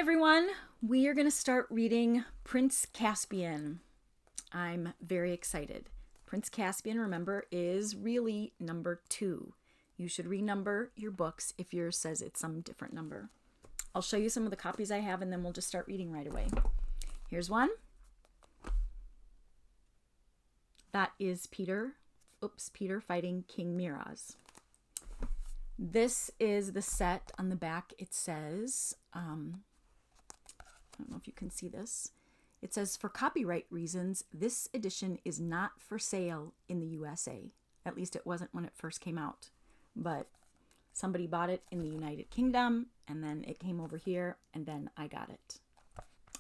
everyone. We are going to start reading Prince Caspian. I'm very excited. Prince Caspian, remember, is really number 2. You should renumber your books if yours says it's some different number. I'll show you some of the copies I have and then we'll just start reading right away. Here's one. That is Peter fighting King Miraz. This is the set. On the back it says, I don't know if you can see this. It says, for copyright reasons, this edition is not for sale in the USA. At least it wasn't when it first came out. But somebody bought it in the United Kingdom, and then it came over here, and then I got it.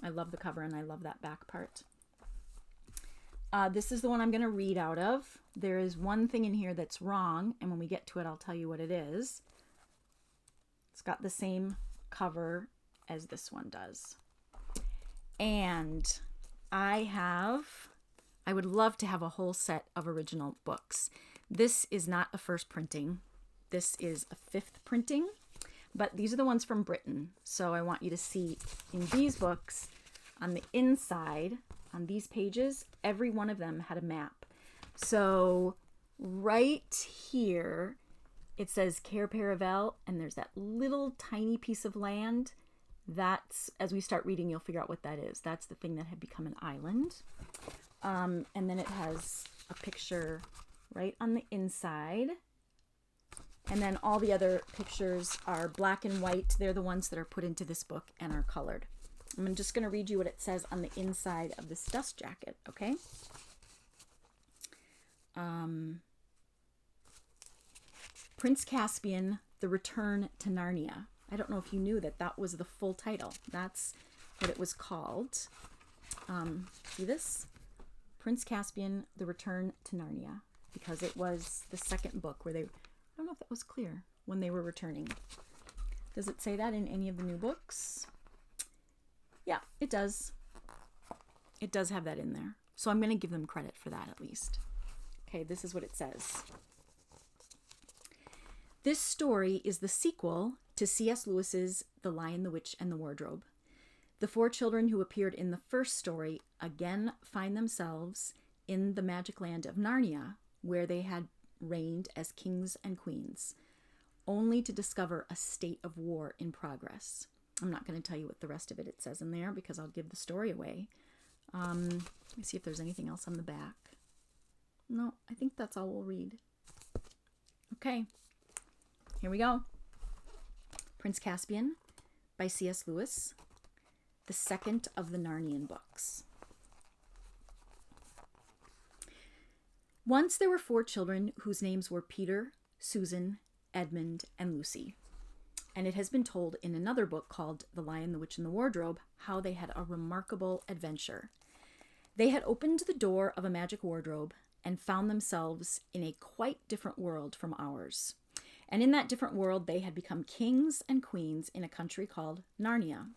I love the cover, and I love that back part. This is the one I'm going to read out of. There is one thing in here that's wrong, and when we get to it, I'll tell you what it is. It's got the same cover as this one does. And I would love to have a whole set of original books. This is not a first printing. This is a 5th printing, but these are the ones from Britain. So I want you to see in these books, on the inside, on these pages, every one of them had a map. So right here, it says Cair Paravel, and there's that little tiny piece of land. That's, as we start reading, you'll figure out what that is. That's the thing that had become an island. And then it has a picture right on the inside. And then all the other pictures are black and white. They're the ones that are put into this book and are colored. I'm just going to read you what it says on the inside of this dust jacket, okay? Prince Caspian, The Return to Narnia. I don't know if you knew that that was the full title. That's what it was called. See this? Prince Caspian, The Return to Narnia. Because it was the second book where they... I don't know if that was clear when they were returning. Does it say that in any of the new books? Yeah, it does. It does have that in there. So I'm going to give them credit for that at least. Okay, this is what it says. This story is the sequel to C.S. Lewis's The Lion, the Witch, and the Wardrobe. The 4 children who appeared in the first story again find themselves in the magic land of Narnia, where they had reigned as kings and queens, only to discover a state of war in progress. I'm not going to tell you what the rest of it says in there because I'll give the story away. Let me see if there's anything else on the back. No, I think that's all we'll read. Okay, here we go. Prince Caspian by C.S. Lewis, the second of the Narnian books. Once there were 4 children whose names were Peter, Susan, Edmund, and Lucy. And it has been told in another book called The Lion, the Witch, and the Wardrobe how they had a remarkable adventure. They had opened the door of a magic wardrobe and found themselves in a quite different world from ours. And in that different world, they had become kings and queens in a country called Narnia.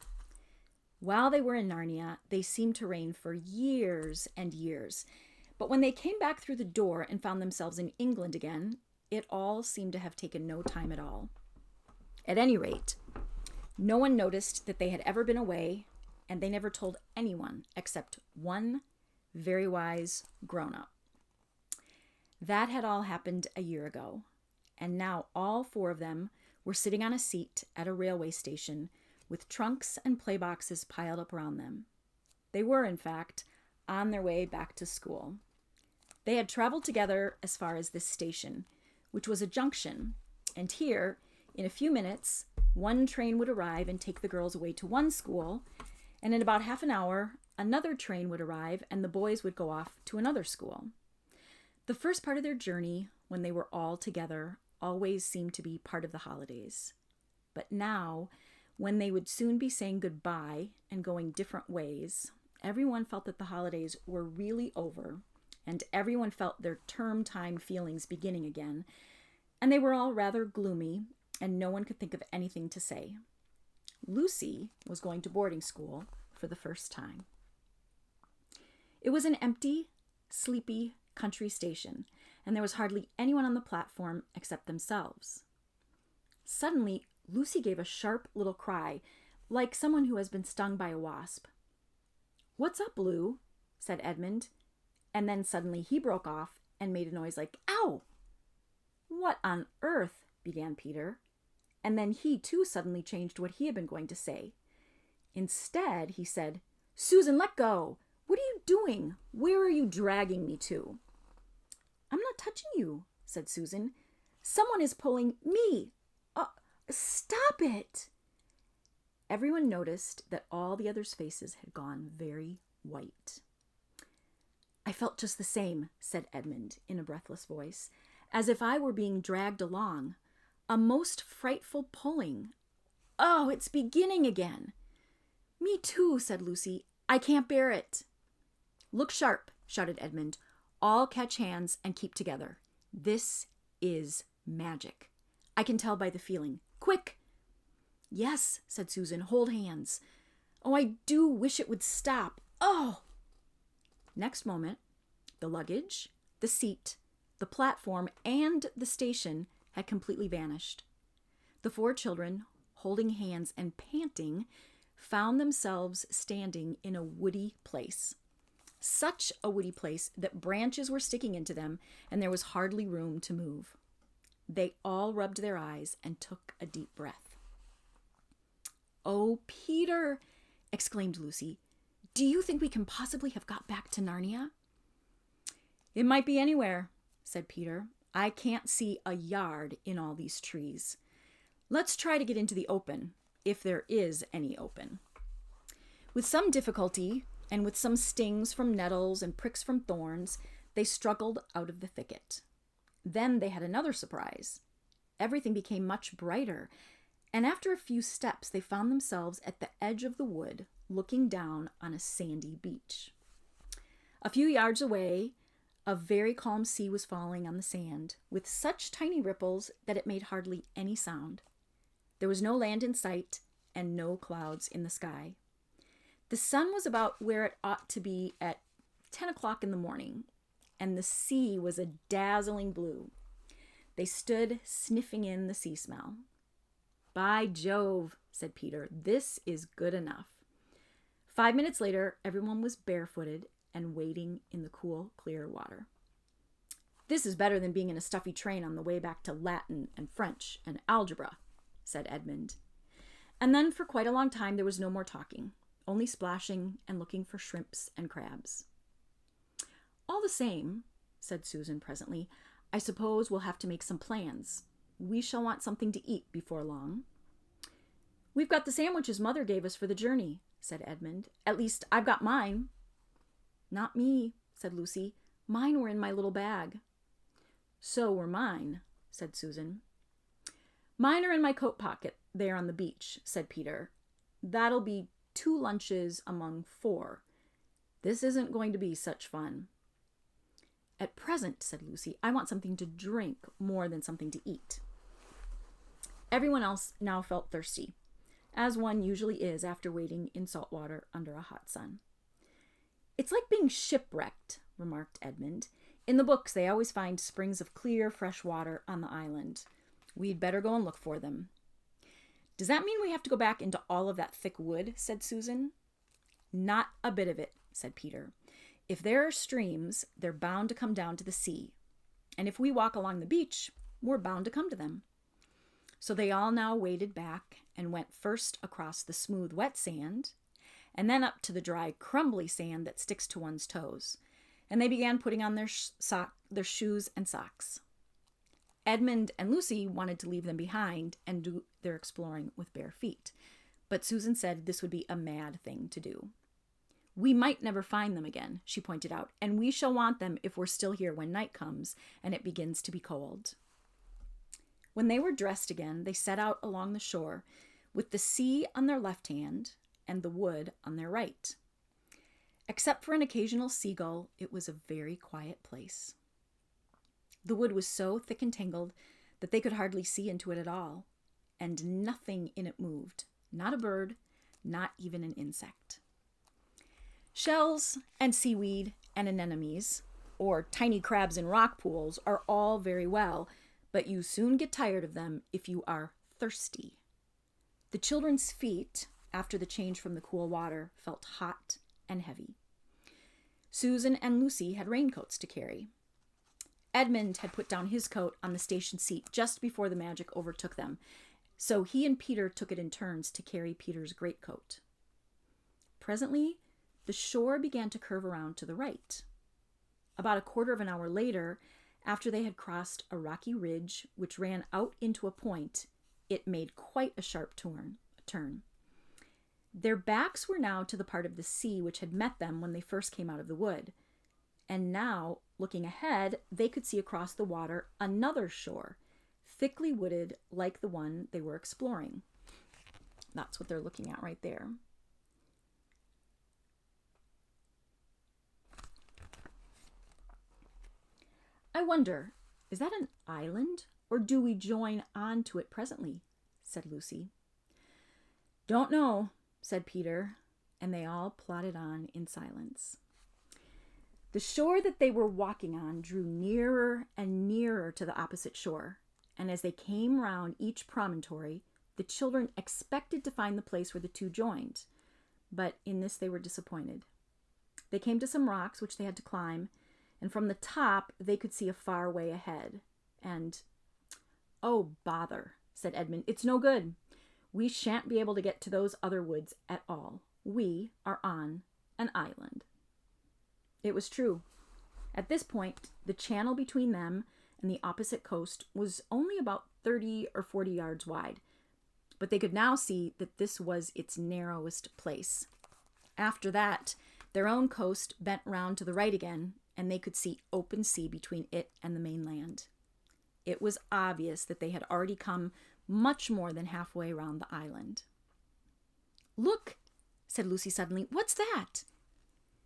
While they were in Narnia, they seemed to reign for years and years. But when they came back through the door and found themselves in England again, it all seemed to have taken no time at all. At any rate, no one noticed that they had ever been away, and they never told anyone except one very wise grown-up. That had all happened a year ago, and now all 4 of them were sitting on a seat at a railway station with trunks and playboxes piled up around them. They were, in fact, on their way back to school. They had traveled together as far as this station, which was a junction, and here, in a few minutes, one train would arrive and take the girls away to one school, and in about half an hour, another train would arrive and the boys would go off to another school. The first part of their journey, when they were all together, always seemed to be part of the holidays. But now, when they would soon be saying goodbye and going different ways, everyone felt that the holidays were really over, and everyone felt their term time feelings beginning again, and they were all rather gloomy, and no one could think of anything to say. Lucy was going to boarding school for the first time. It was an empty, sleepy country station, and there was hardly anyone on the platform except themselves. Suddenly, Lucy gave a sharp little cry, like someone who has been stung by a wasp. "What's up, Lou?" said Edmund, and then suddenly he broke off and made a noise like, "Ow!" "What on earth?" began Peter, and then he too suddenly changed what he had been going to say. Instead, he said, "Susan, let go! What are you doing? Where are you dragging me to?" "I'm not touching you," said Susan. "Someone is pulling me. Stop it!" Everyone noticed that all the others' faces had gone very white. "I felt just the same," said Edmund in a breathless voice, "as if I were being dragged along. A most frightful pulling. Oh, it's beginning again." "Me too," said Lucy. "I can't bear it." "Look sharp," shouted Edmund. "All catch hands and keep together. This is magic. I can tell by the feeling. Quick!" "Yes," said Susan. "Hold hands. Oh, I do wish it would stop. Oh!" Next moment, the luggage, the seat, the platform, and the station had completely vanished. The four children, holding hands and panting, found themselves standing in a woody place. Such a woody place that branches were sticking into them, and there was hardly room to move. They all rubbed their eyes and took a deep breath. "Oh, Peter!" exclaimed Lucy. "Do you think we can possibly have got back to Narnia?" "It might be anywhere," said Peter. "I can't see a yard in all these trees. Let's try to get into the open, if there is any open." With some difficulty, and with some stings from nettles and pricks from thorns, they struggled out of the thicket. Then they had another surprise. Everything became much brighter, and after a few steps they found themselves at the edge of the wood, looking down on a sandy beach. A few yards away, a very calm sea was falling on the sand, with such tiny ripples that it made hardly any sound. There was no land in sight, and no clouds in the sky. The sun was about where it ought to be at 10 o'clock in the morning, and the sea was a dazzling blue. They stood sniffing in the sea smell. "By Jove," said Peter, "this is good enough." 5 minutes later, everyone was barefooted and wading in the cool, clear water. "This is better than being in a stuffy train on the way back to Latin and French and algebra," said Edmund. And then for quite a long time there was no more talking, only splashing and looking for shrimps and crabs. "All the same," said Susan presently, "I suppose we'll have to make some plans. We shall want something to eat before long." "We've got the sandwiches Mother gave us for the journey," said Edmund. "At least, I've got mine." "Not me," said Lucy. "Mine were in my little bag." "So were mine," said Susan. "Mine are in my coat pocket there on the beach," said Peter. "That'll be 2 lunches among 4. This isn't going to be such fun." "At present," said Lucy, "I want something to drink more than something to eat." Everyone else now felt thirsty, as one usually is after wading in salt water under a hot sun. "It's like being shipwrecked," remarked Edmund. "In the books, they always find springs of clear, fresh water on the island. We'd better go and look for them." "Does that mean we have to go back into all of that thick wood?" said Susan. "Not a bit of it," said Peter. "If there are streams, they're bound to come down to the sea. And if we walk along the beach, we're bound to come to them." So they all now waded back and went first across the smooth, wet sand, and then up to the dry, crumbly sand that sticks to one's toes. And they began putting on their shoes and socks. Edmund and Lucy wanted to leave them behind and do their exploring with bare feet, but Susan said this would be a mad thing to do. "We might never find them again," she pointed out, "and we shall want them if we're still here when night comes and it begins to be cold." When they were dressed again, they set out along the shore, with the sea on their left hand and the wood on their right. Except for an occasional seagull, it was a very quiet place. The wood was so thick and tangled that they could hardly see into it at all, and nothing in it moved, not a bird, not even an insect. Shells and seaweed and anemones, or tiny crabs in rock pools, are all very well, but you soon get tired of them if you are thirsty. The children's feet, after the change from the cool water, felt hot and heavy. Susan and Lucy had raincoats to carry. Edmund had put down his coat on the station seat just before the magic overtook them, so he and Peter took it in turns to carry Peter's greatcoat. Presently, the shore began to curve around to the right. About a quarter of an hour later, after they had crossed a rocky ridge which ran out into a point, it made quite a sharp turn. Their backs were now to the part of the sea which had met them when they first came out of the wood. And now, looking ahead, they could see across the water another shore, thickly wooded like the one they were exploring. That's what they're looking at right there. I wonder, is that an island, or do we join on to it presently? Said Lucy. Don't know, said Peter, and they all plodded on in silence. The shore that they were walking on drew nearer and nearer to the opposite shore, and as they came round each promontory, the children expected to find the place where the two joined, but in this they were disappointed. They came to some rocks which they had to climb, and from the top they could see a far way ahead. And, "Oh, bother," said Edmund. "It's no good. We shan't be able to get to those other woods at all. We are on an island." It was true. At this point, the channel between them and the opposite coast was only about 30 or 40 yards wide, but they could now see that this was its narrowest place. After that, their own coast bent round to the right again, and they could see open sea between it and the mainland. It was obvious that they had already come much more than halfway round the island. "Look," said Lucy suddenly. "What's that?"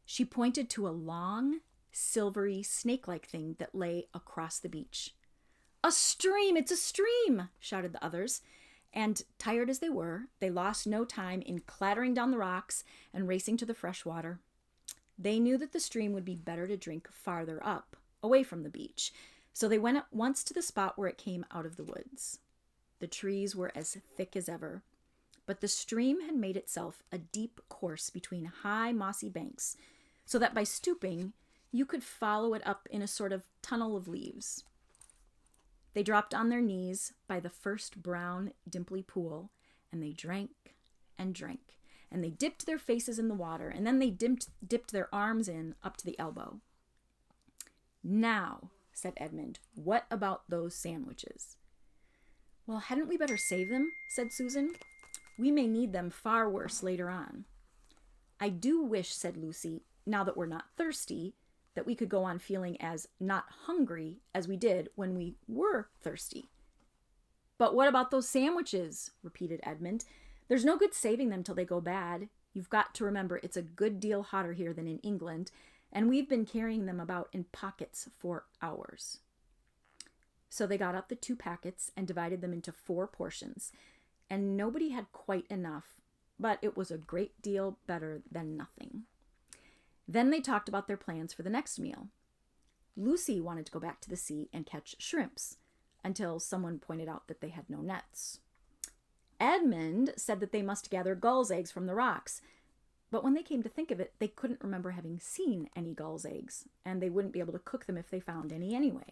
She pointed to a long, silvery, snake-like thing that lay across the beach. "A stream! It's a stream!" shouted the others, and, tired as they were, they lost no time in clattering down the rocks and racing to the fresh water. They knew that the stream would be better to drink farther up, away from the beach, so they went at once to the spot where it came out of the woods. The trees were as thick as ever, but the stream had made itself a deep course between high mossy banks, so that by stooping, you could follow it up in a sort of tunnel of leaves. They dropped on their knees by the first brown, dimply pool, and they drank and drank, and they dipped their faces in the water, and then they dipped their arms in up to the elbow. "Now," said Edmund, "what about those sandwiches?" "Well, hadn't we better save them?" said Susan. "We may need them far worse later on." "I do wish," said Lucy, "now that we're not thirsty, that we could go on feeling as not hungry as we did when we were thirsty." "But what about those sandwiches?" repeated Edmund. "There's no good saving them till they go bad. You've got to remember it's a good deal hotter here than in England, and we've been carrying them about in pockets for hours." So they got out the 2 packets and divided them into 4 portions, and nobody had quite enough, but it was a great deal better than nothing. Then they talked about their plans for the next meal. Lucy wanted to go back to the sea and catch shrimps, until someone pointed out that they had no nets. Edmund said that they must gather gulls' eggs from the rocks, but when they came to think of it, they couldn't remember having seen any gulls' eggs, and they wouldn't be able to cook them if they found any anyway.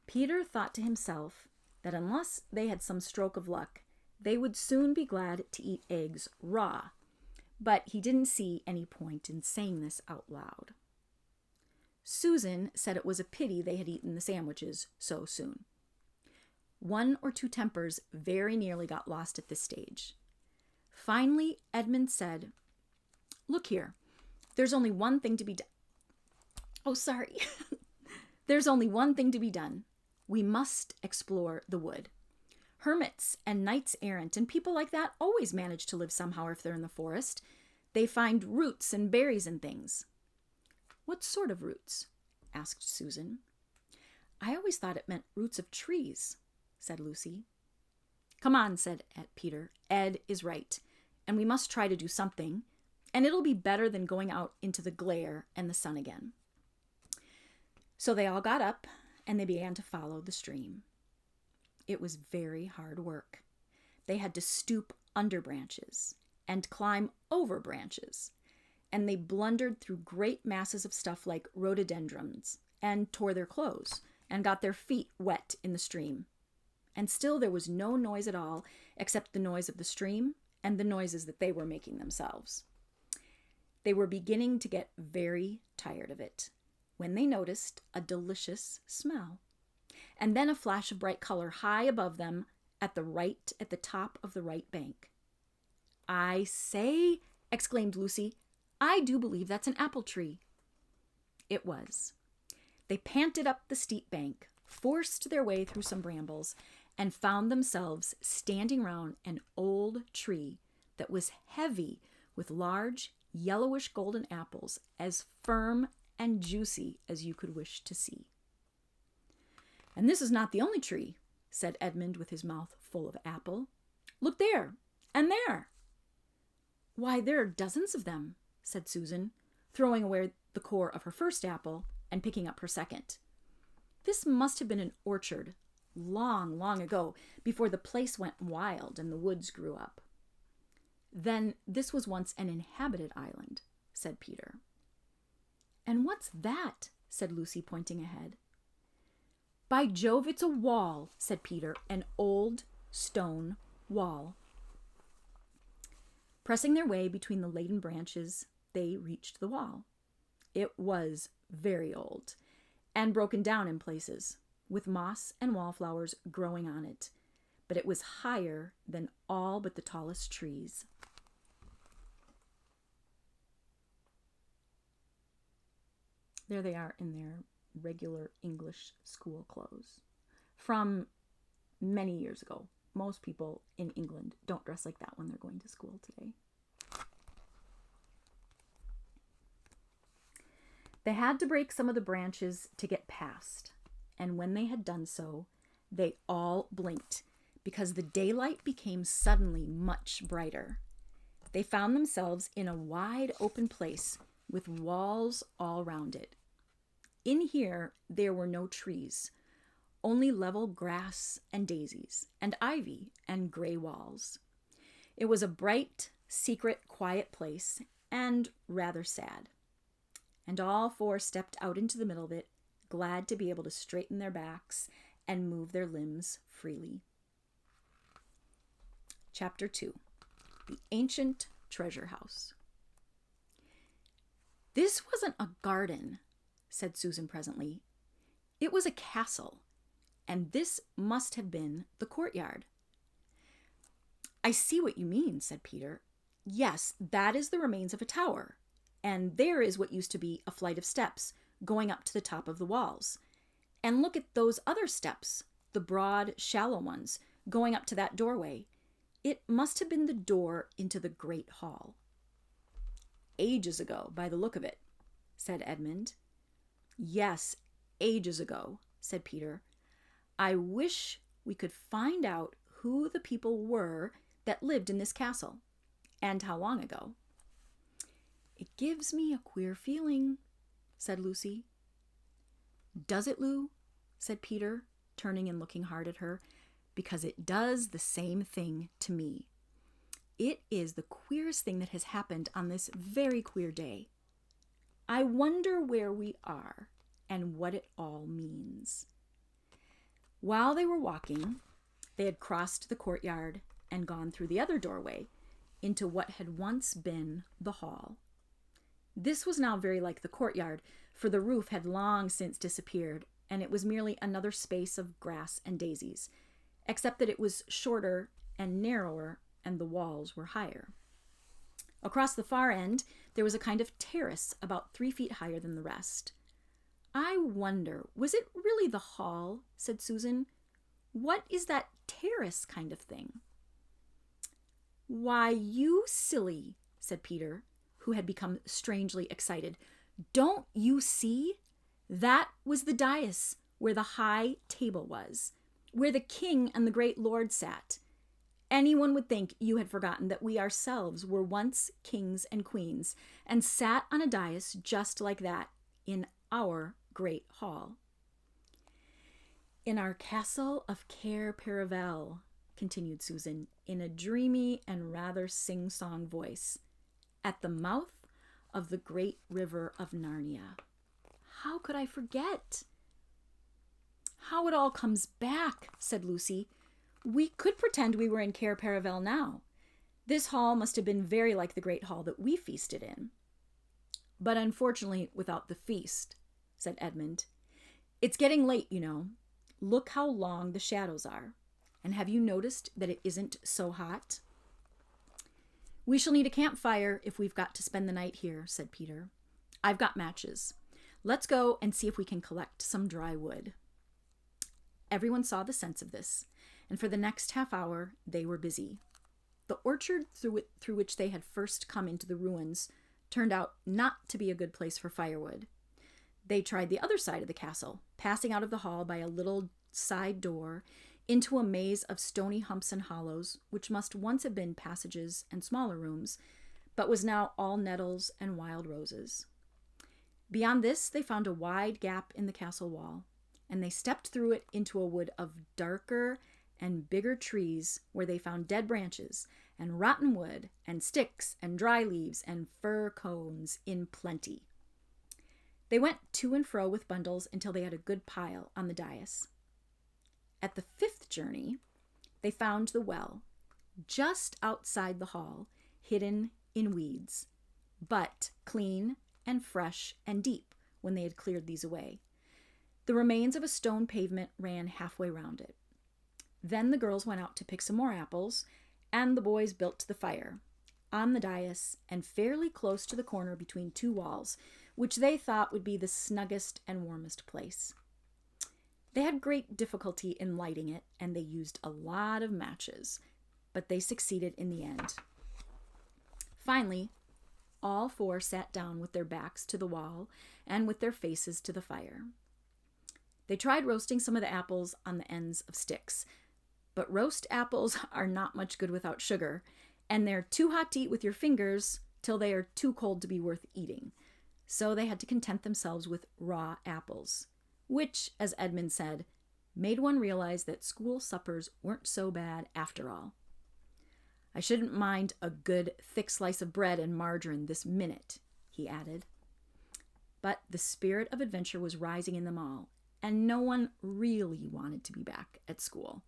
Peter thought to himself that unless they had some stroke of luck, they would soon be glad to eat eggs raw, but he didn't see any point in saying this out loud. Susan said it was a pity they had eaten the sandwiches so soon. 1 or 2 tempers very nearly got lost at this stage. Finally, Edmund said, "Look here, there's only one thing to be done. Oh, sorry. There's only one thing to be done. We must explore the wood. Hermits and knights errant and people like that always manage to live somehow if they're in the forest. They find roots and berries and things." "What sort of roots?" asked Susan. "I always thought it meant roots of trees," said Lucy. "Come on," said Peter. "Ed is right, and we must try to do something, and it'll be better than going out into the glare and the sun again." So they all got up, and they began to follow the stream. It was very hard work. They had to stoop under branches and climb over branches, and they blundered through great masses of stuff like rhododendrons and tore their clothes and got their feet wet in the stream. And still there was no noise at all except the noise of the stream and the noises that they were making themselves. They were beginning to get very tired of it when they noticed a delicious smell, and then a flash of bright color high above them at the top of the right bank. "I say," exclaimed Lucy, "I do believe that's an apple tree." It was. They panted up the steep bank, forced their way through some brambles, and found themselves standing round an old tree that was heavy with large, yellowish golden apples as firm and juicy as you could wish to see. "And this is not the only tree," said Edmund with his mouth full of apple. "Look there, and there." "Why, there are dozens of them," said Susan, throwing away the core of her first apple and picking up her second. "This must have been an orchard long, long ago, before the place went wild and the woods grew up." "Then this was once an inhabited island," said Peter. "And what's that?" said Lucy, pointing ahead. "By Jove, it's a wall," said Peter, "an old stone wall." Pressing their way between the laden branches, they reached the wall. It was very old and broken down in places, with moss and wallflowers growing on it, but it was higher than all but the tallest trees. There they are in their regular English school clothes from many years ago. Most people in England don't dress like that when they're going to school today. They had to break some of the branches to get past, and when they had done so, they all blinked because the daylight became suddenly much brighter. They found themselves in a wide open place with walls all round it. In here, there were no trees, only level grass and daisies and ivy and gray walls. It was a bright, secret, quiet place and rather sad. And all four stepped out into the middle of it, glad to be able to straighten their backs and move their limbs freely. Chapter 2. The Ancient Treasure House. "This wasn't a garden," said Susan presently. "It was a castle, and this must have been the courtyard." "I see what you mean," said Peter. "Yes, that is the remains of a tower, and there is what used to be a flight of steps going up to the top of the walls. And look at those other steps, the broad, shallow ones, going up to that doorway. It must have been the door into the great hall." "Ages ago, by the look of it," said Edmund. "Yes, ages ago," said Peter. "I wish we could find out who the people were that lived in this castle, and how long ago." "It gives me a queer feeling," said Lucy. "Does it, Lou?" said Peter, turning and looking hard at her, "because it does the same thing to me. It is the queerest thing that has happened on this very queer day. I wonder where we are and what it all means." While they were walking, they had crossed the courtyard and gone through the other doorway into what had once been the hall. This was now very like the courtyard, for the roof had long since disappeared, and it was merely another space of grass and daisies, except that it was shorter and narrower, and the walls were higher. Across the far end, there was a kind of terrace about 3 feet higher than the rest. "I wonder, was it really the hall?" said Susan. "What is that terrace kind of thing?" "Why, you silly," said Peter, who had become strangely excited. "Don't you see? That was the dais where the high table was, where the king and the great lord sat. Anyone would think you had forgotten that we ourselves were once kings and queens and sat on a dais just like that in our great hall." "In our castle of Cair Paravel," continued Susan, in a dreamy and rather sing-song voice, at the mouth of the great river of Narnia. How could I forget? How it all comes back, said Lucy. We could pretend we were in Cair Paravel now. This hall must have been very like the great hall that we feasted in. But unfortunately without the feast, said Edmund. It's getting late, you know. Look how long the shadows are. And have you noticed that it isn't so hot? We shall need a campfire if we've got to spend the night here, said Peter. I've got matches. Let's go and see if we can collect some dry wood. Everyone saw the sense of this, and for the next half hour they were busy. The orchard through which they had first come into the ruins turned out not to be a good place for firewood. They tried the other side of the castle, passing out of the hall by a little side door into a maze of stony humps and hollows, which must once have been passages and smaller rooms, but was now all nettles and wild roses. Beyond this, they found a wide gap in the castle wall, and they stepped through it into a wood of darker and bigger trees, where they found dead branches and rotten wood and sticks and dry leaves and fir cones in plenty. They went to and fro with bundles until they had a good pile on the dais. At the fifth journey, they found the well, just outside the hall, hidden in weeds, but clean and fresh and deep when they had cleared these away. The remains of a stone pavement ran halfway round it. Then the girls went out to pick some more apples, and the boys built the fire, on the dais and fairly close to the corner between two walls, which they thought would be the snuggest and warmest place. They had great difficulty in lighting it, and they used a lot of matches, but they succeeded in the end. Finally, all four sat down with their backs to the wall and with their faces to the fire. They tried roasting some of the apples on the ends of sticks, but roast apples are not much good without sugar, and they're too hot to eat with your fingers till they are too cold to be worth eating. So they had to content themselves with raw apples, which, as Edmund said, made one realize that school suppers weren't so bad after all. I shouldn't mind a good thick slice of bread and margarine this minute, he added. But the spirit of adventure was rising in them all, and no one really wanted to be back at school.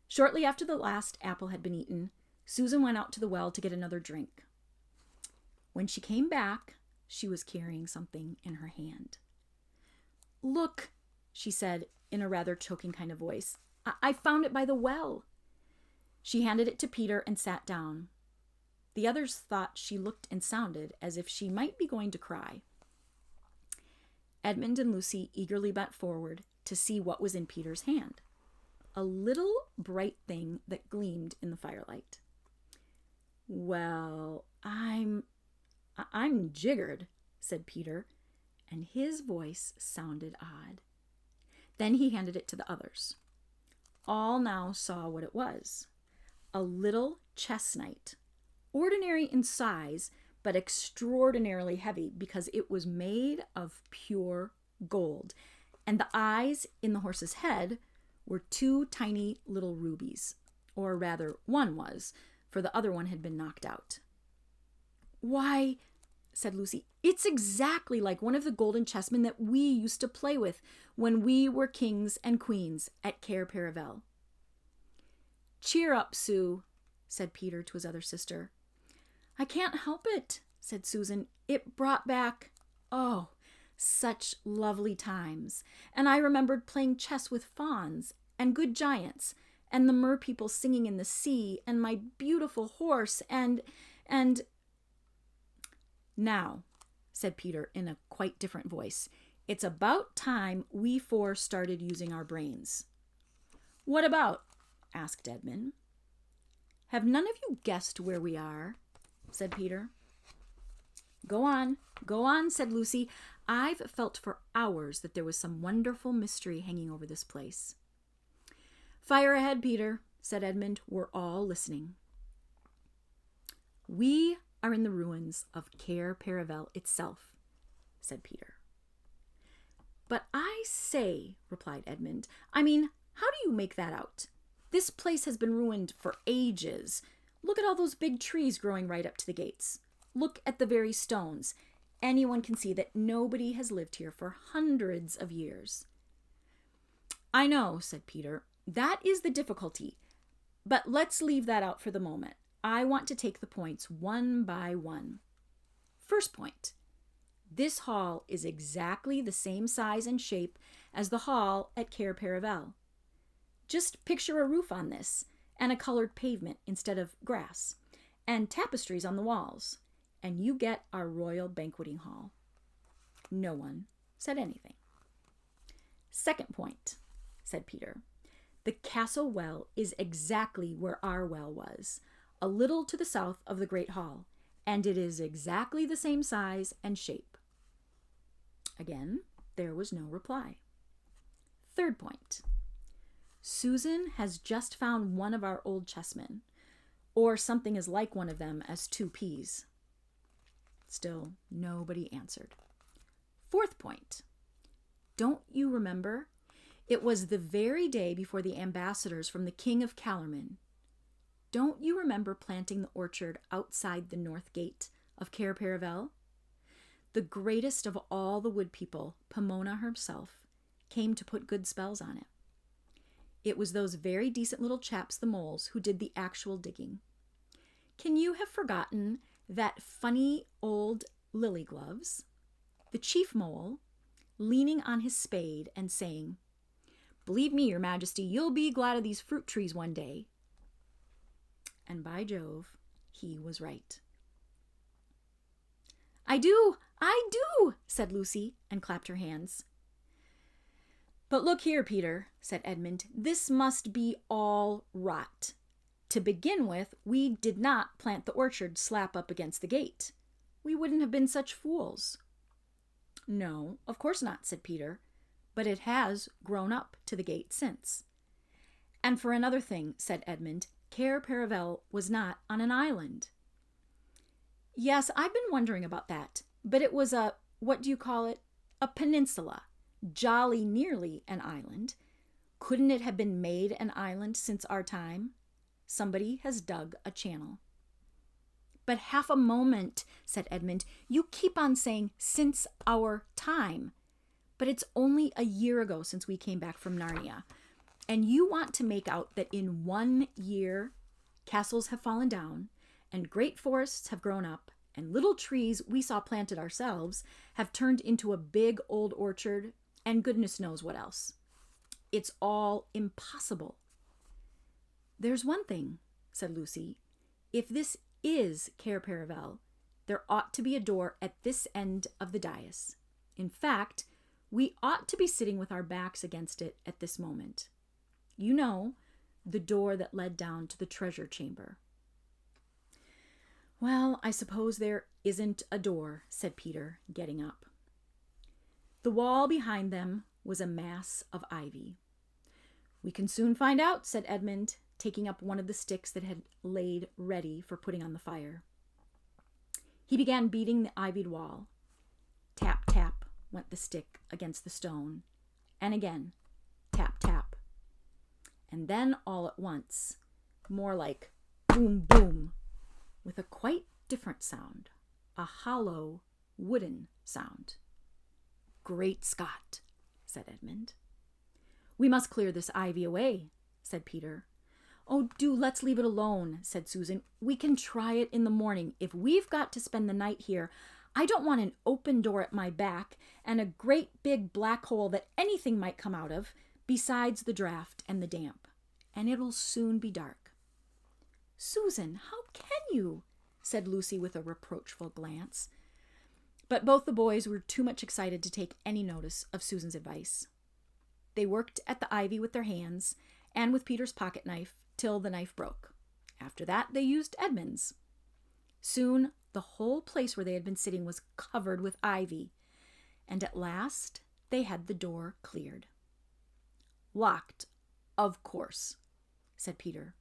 Shortly after the last apple had been eaten, Susan went out to the well to get another drink. When she came back, she was carrying something in her hand. Look, she said in a rather choking kind of voice. I found it by the well. She handed it to Peter and sat down. The others thought she looked and sounded as if she might be going to cry. Edmund and Lucy eagerly bent forward to see what was in Peter's hand. A little bright thing that gleamed in the firelight. Well, I'm jiggered, said Peter, and his voice sounded odd. Then he handed it to the others. All now saw what it was. A little chess knight, ordinary in size, but extraordinarily heavy because it was made of pure gold, and the eyes in the horse's head were two tiny little rubies, or rather one was, for the other one had been knocked out. Why, said Lucy, it's exactly like one of the golden chessmen that we used to play with when we were kings and queens at Cair Paravel. Cheer up, Sue, said Peter to his other sister. I can't help it, said Susan. It brought back, such lovely times. And I remembered playing chess with fauns and good giants and the mer people singing in the sea and my beautiful horse and... Now, said Peter in a quite different voice, it's about time we four started using our brains. What about? Asked Edmund. Have none of you guessed where we are? Said Peter. Go on, said Lucy. I've felt for hours that there was some wonderful mystery hanging over this place. Fire ahead, Peter, said Edmund. We're all listening. We are in the ruins of Cair Paravel itself, said Peter. But I say, replied Edmund, I mean, how do you make that out? This place has been ruined for ages. Look at all those big trees growing right up to the gates. Look at the very stones. Anyone can see that nobody has lived here for hundreds of years." "I know," said Peter. "That is the difficulty. But let's leave that out for the moment. I want to take the points one by one. First point. This hall is exactly the same size and shape as the hall at Cair Paravel. Just picture a roof on this, and a colored pavement instead of grass, and tapestries on the walls, and you get our royal banqueting hall." No one said anything. "Second point," said Peter. "The castle well is exactly where our well was, a little to the south of the great hall, and it is exactly the same size and shape." Again, there was no reply. Third point. "Susan has just found one of our old chessmen, or something as like one of them as 2 peas." Still, nobody answered. Fourth point. "Don't you remember? It was the very day before the ambassadors from the King of Calormen. Don't you remember planting the orchard outside the north gate of Cair Paravel? The greatest of all the wood people, Pomona herself, came to put good spells on it. It was those very decent little chaps, the moles, who did the actual digging. Can you have forgotten that funny old lily gloves? The chief mole, leaning on his spade and saying, 'Believe me, your majesty, you'll be glad of these fruit trees one day.' And by Jove, he was right." I do, said Lucy, and clapped her hands. "But look here, Peter," said Edmund, "this must be all rot. To begin with, we did not plant the orchard slap up against the gate. We wouldn't have been such fools." "No, of course not," said Peter, "but it has grown up to the gate since." "And for another thing," said Edmund, "Cair Paravel was not on an island." "Yes, I've been wondering about that, but it was a peninsula, jolly nearly an island. Couldn't it have been made an island since our time? Somebody has dug a channel." "But half a moment," said Edmund. "You keep on saying 'since our time.' But it's only a year ago since we came back from Narnia. And you want to make out that in 1 year, castles have fallen down, and great forests have grown up, and little trees we saw planted ourselves have turned into a big old orchard, and goodness knows what else. It's all impossible." "There's one thing," said Lucy. "If this is Cair Paravel, there ought to be a door at this end of the dais. In fact, we ought to be sitting with our backs against it at this moment. You know, the door that led down to the treasure chamber." "Well, I suppose there isn't a door," said Peter, getting up. The wall behind them was a mass of ivy. "We can soon find out," said Edmund, taking up one of the sticks that had laid ready for putting on the fire. He began beating the ivied wall. Tap, tap went the stick against the stone, and again, tap, tap. And then all at once, more like boom, boom, with a quite different sound, a hollow, wooden sound. "Great Scott," said Edmund. "We must clear this ivy away," said Peter. "Oh, do let's leave it alone," said Susan. "We can try it in the morning. If we've got to spend the night here, I don't want an open door at my back and a great big black hole that anything might come out of, besides the draft and the damp. And it'll soon be dark." "Susan, how can you?" said Lucy with a reproachful glance. But both the boys were too much excited to take any notice of Susan's advice. They worked at the ivy with their hands and with Peter's pocket knife till the knife broke. After that, they used Edmund's. Soon, the whole place where they had been sitting was covered with ivy, and at last they had the door cleared. "Locked, of course," said Peter.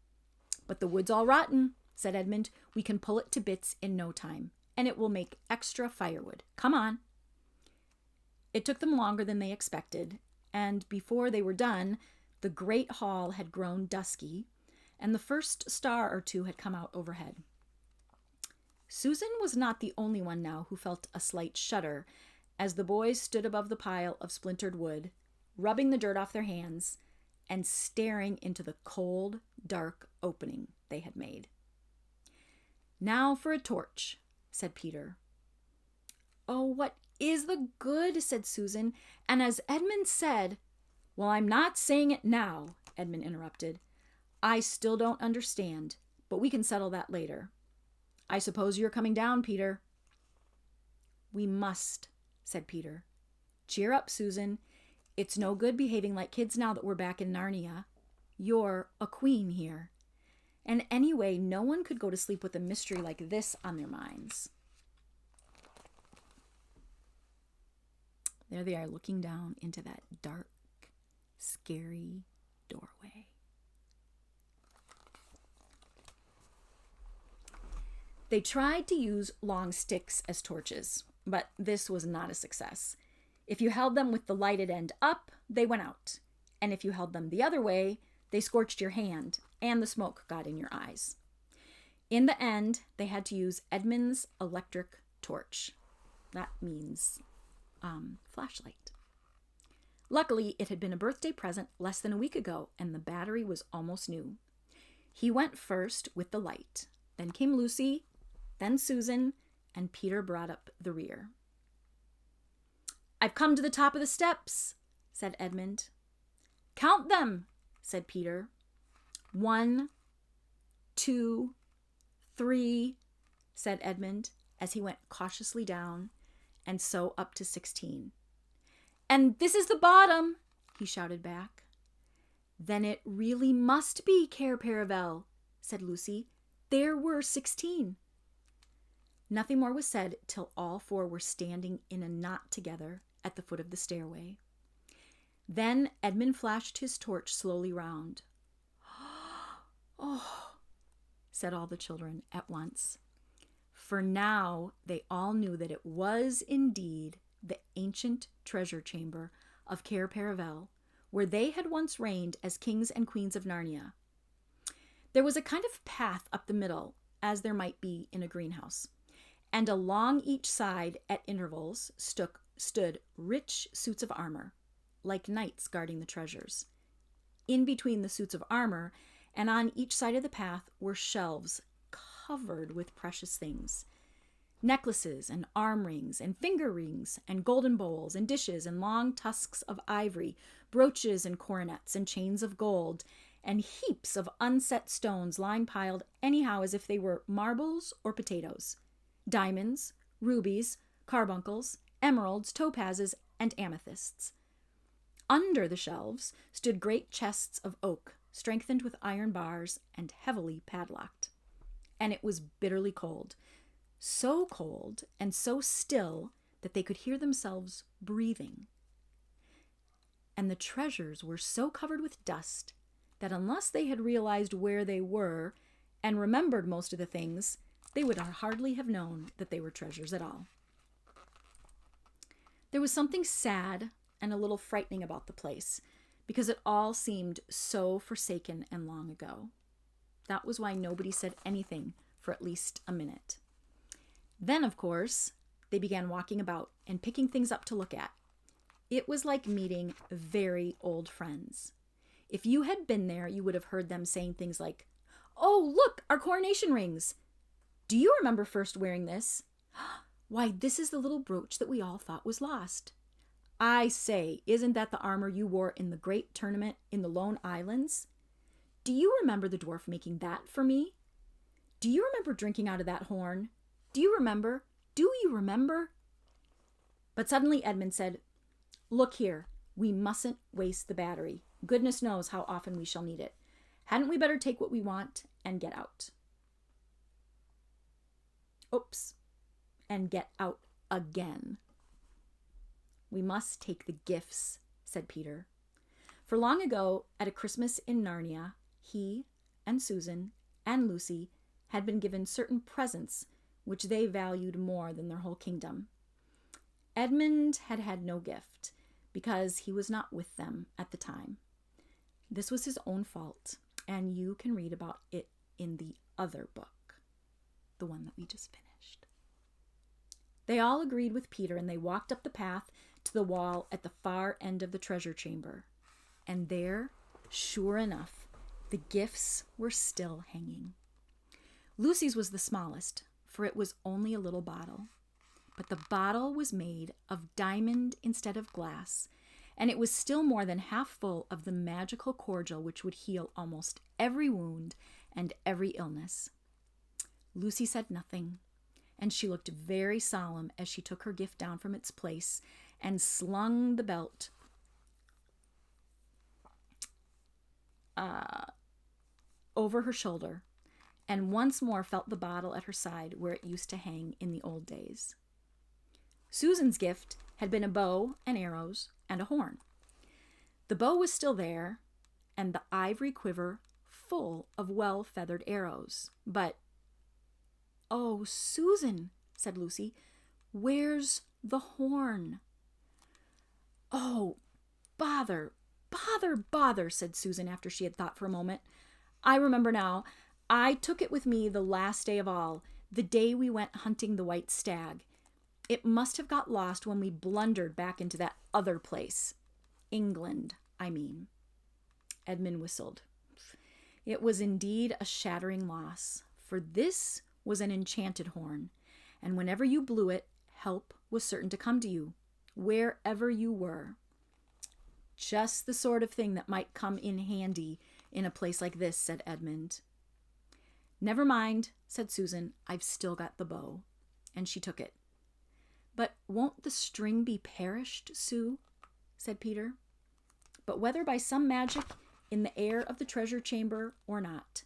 "But the wood's all rotten," said Edmund. "We can pull it to bits in no time, and it will make extra firewood. Come on." It took them longer than they expected, and before they were done, The great hall had grown dusky, and the first star or two had come out overhead. Susan was not the only one now who felt a slight shudder as the boys stood above the pile of splintered wood, rubbing the dirt off their hands and staring into the cold, dark opening they had made. "Now for a torch," said Peter. "Oh, what is the good?" said Susan. And as Edmund said, "Well, I'm not saying it now," Edmund interrupted. "I still don't understand, but we can settle that later. I suppose you're coming down, Peter." "We must," said Peter. "Cheer up, Susan. It's no good behaving like kids now that we're back in Narnia. You're a queen here. And anyway, no one could go to sleep with a mystery like this on their minds." There they are, looking down into that dark, scary doorway. They tried to use long sticks as torches, but this was not a success. If you held them with the lighted end up, they went out. And if you held them the other way, they scorched your hand, and the smoke got in your eyes. In the end, they had to use Edmund's electric torch. That means flashlight. Luckily, it had been a birthday present less than a week ago, and the battery was almost new. He went first with the light. Then came Lucy, then Susan, and Peter brought up the rear. "I've come to the top of the steps," said Edmund. "Count them," said Peter. 1, 2, 3, said Edmund as he went cautiously down, and so up to 16. "And this is the bottom," he shouted back. "Then it really must be Cair Paravel," said Lucy. "There were 16. Nothing more was said till all four were standing in a knot together at the foot of the stairway. Then Edmund flashed his torch slowly round. "Oh," said all the children at once. For now they all knew that it was indeed the ancient treasure chamber of Cair Paravel, where they had once reigned as kings and queens of Narnia. There was a kind of path up the middle, as there might be in a greenhouse, and along each side at intervals stood rich suits of armor, like knights guarding the treasures. In between the suits of armor and on each side of the path were shelves covered with precious things. Necklaces and arm rings and finger rings and golden bowls and dishes and long tusks of ivory, brooches and coronets and chains of gold, and heaps of unset stones lying piled anyhow as if they were marbles or potatoes. Diamonds, rubies, carbuncles, emeralds, topazes, and amethysts. Under the shelves stood great chests of oak, strengthened with iron bars and heavily padlocked. And it was bitterly cold, so cold and so still that they could hear themselves breathing. And the treasures were so covered with dust that unless they had realized where they were and remembered most of the things, they would hardly have known that they were treasures at all. There was something sad and a little frightening about the place, because it all seemed so forsaken and long ago. That was why nobody said anything for at least a minute. Then, of course, they began walking about and picking things up to look at. It was like meeting very old friends. If you had been there, you would have heard them saying things like, "Oh, look, our coronation rings. Do you remember first wearing this? Why, this is the little brooch that we all thought was lost. I say, isn't that the armor you wore in the great tournament in the Lone Islands? Do you remember the dwarf making that for me? Do you remember drinking out of that horn? Do you remember? Do you remember?" But suddenly Edmund said, "Look here, we mustn't waste the battery. Goodness knows how often we shall need it. Hadn't we better take what we want and get out?" Oops, and get out again. "We must take the gifts," said Peter. For long ago, at a Christmas in Narnia, he and Susan and Lucy had been given certain presents which they valued more than their whole kingdom. Edmund had had no gift, because he was not with them at the time. This was his own fault, and you can read about it in the other book, the one that we just finished. They all agreed with Peter, and they walked up the path to the wall at the far end of the treasure chamber. And there, sure enough, the gifts were still hanging. Lucy's was the smallest, for it was only a little bottle. But the bottle was made of diamond instead of glass, and it was still more than half full of the magical cordial which would heal almost every wound and every illness. Lucy said nothing, and she looked very solemn as she took her gift down from its place and slung the belt over her shoulder, and once more felt the bottle at her side where it used to hang in the old days. Susan's gift had been a bow and arrows and a horn. The bow was still there, and the ivory quiver full of well-feathered arrows. But, "Oh, Susan," said Lucy, "where's the horn?" "Oh, bother, bother," said Susan after she had thought for a moment. "I remember now. I took it with me the last day of all, the day we went hunting the white stag. It must have got lost when we blundered back into that other place. England, I mean." Edmund whistled. It was indeed a shattering loss, for this was an enchanted horn, and whenever you blew it, help was certain to come to you, wherever you were. "Just the sort of thing that might come in handy in a place like this," said Edmund. "Never mind," said Susan. "I've still got the bow." And she took it. "But won't the string be perished, Sue?" said Peter. But whether by some magic in the air of the treasure chamber or not,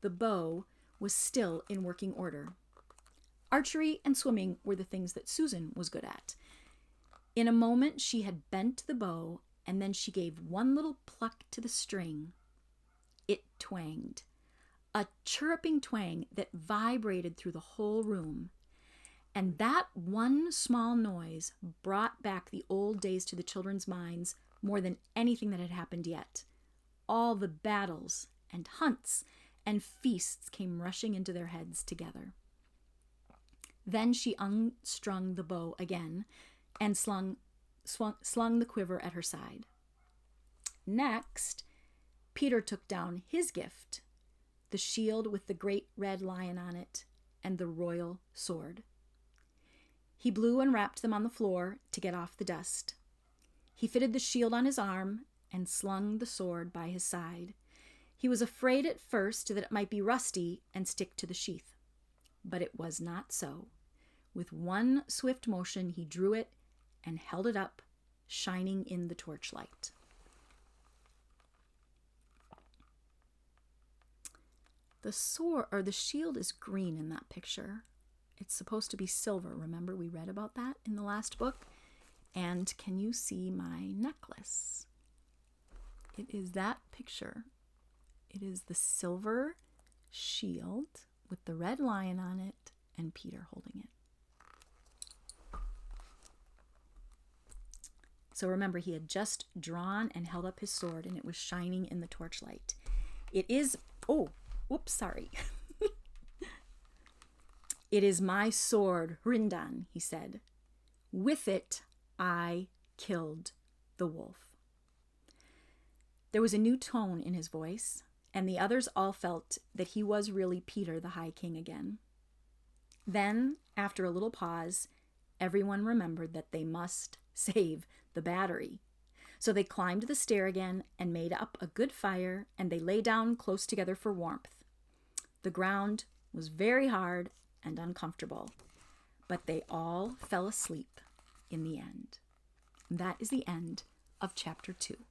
the bow was still in working order. Archery and swimming were the things that Susan was good at. In a moment she had bent the bow, and then she gave one little pluck to the string. It twanged, a chirruping twang that vibrated through the whole room. And that one small noise brought back the old days to the children's minds more than anything that had happened yet. All the battles and hunts and feasts came rushing into their heads together. Then she unstrung the bow again and slung the quiver at her side. Next, Peter took down his gift, the shield with the great red lion on it and the royal sword. He blew and rapped them on the floor to get off the dust. He fitted the shield on his arm and slung the sword by his side. He was afraid at first that it might be rusty and stick to the sheath, but it was not so. With one swift motion, he drew it and held it up, shining in the torchlight. The shield is green in that picture. It's supposed to be silver. Remember, we read about that in the last book. And can you see my necklace? It is that picture. It is the silver shield with the red lion on it and Peter holding it. So remember, he had just drawn and held up his sword, and it was shining in the torchlight. It is, sorry. "It is my sword, Rindan," he said. "With it, I killed the wolf." There was a new tone in his voice, and the others all felt that he was really Peter, the High King again. Then, after a little pause, everyone remembered that they must save the battery. So they climbed the stair again and made up a good fire, and they lay down close together for warmth. The ground was very hard and uncomfortable, but they all fell asleep in the end. And that is the end of chapter 2.